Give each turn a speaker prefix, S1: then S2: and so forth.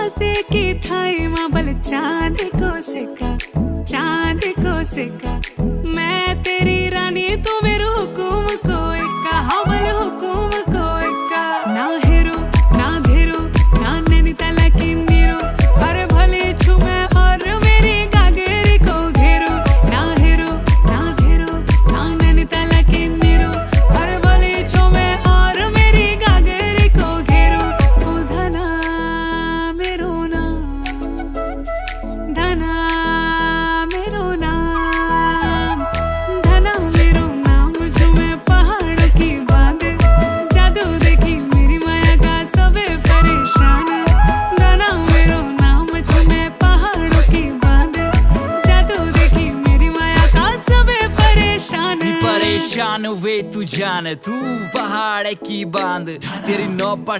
S1: से की थाई माबल चांद को सिक्का मैं तेरी रानी तू मेरू हुकुम को इक्का हवल हुकुम को इक्का ना हेरो ना धेरो ना नैनीताल की नीरो अरे भले छू मैं और मेरी गागेरी को घेरो ना हेरो ना धेरो ना नैनीताल की नीरो अरे भले छू मैं और मेरी गागेरी को घेरो ओ धना मेरो नाम धना मेरो नाम धना मेरो नाम जो मैं पहाड़ों की बांध जादू देखी मेरी माया का सबे परेशान धना मेरो नाम जो मैं पहाड़ों की बांध जादू देखी मेरी माया का सबे परेशान
S2: परेशान वे तू जान तू पहाड़ की बांध तेरी नौपा